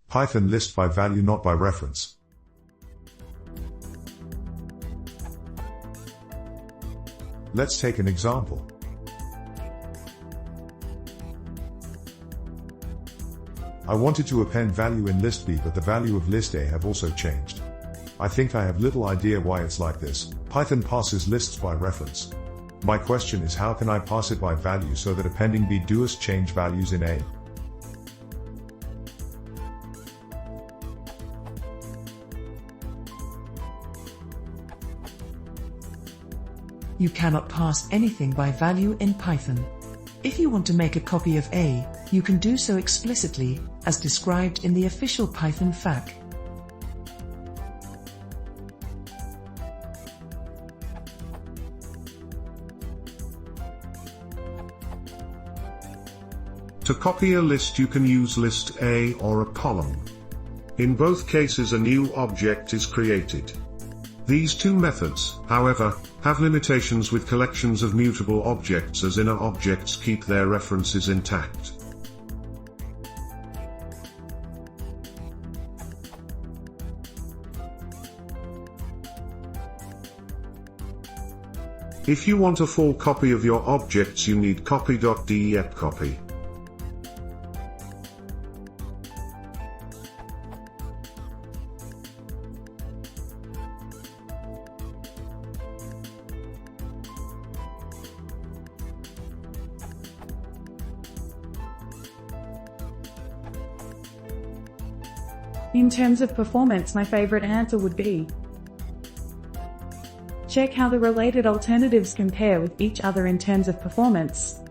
Python list by value, not by reference. Let's take an example. I wanted to append value in list B, but the value of list A have also changed. I think I have little idea why it's like this. Python passes lists by reference. My question is, how can I pass it by value so that appending B does change values in A? You cannot pass anything by value in Python. If you want to make a copy of A, you can do so explicitly, as described in the official Python FAQ. To copy a list, you can use list A or a column. In both cases, a new object is created. These two methods, however, have limitations with collections of mutable objects, as inner objects keep their references intact. If you want a full copy of your objects, you need copy.depcopy. In terms of performance, my favorite answer would be: check how the related alternatives compare with each other in terms of performance.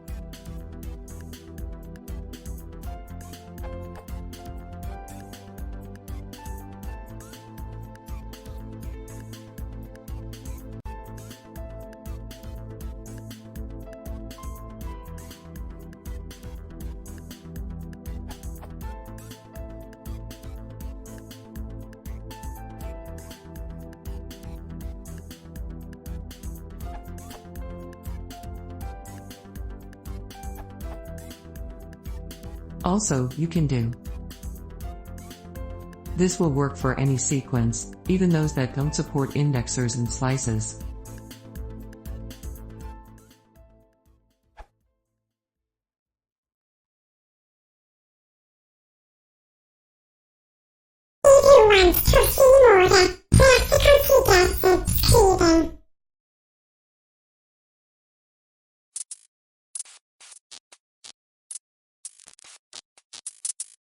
Also, you can do. This will work for any sequence, even those that don't support indexers and slices. If you want to see more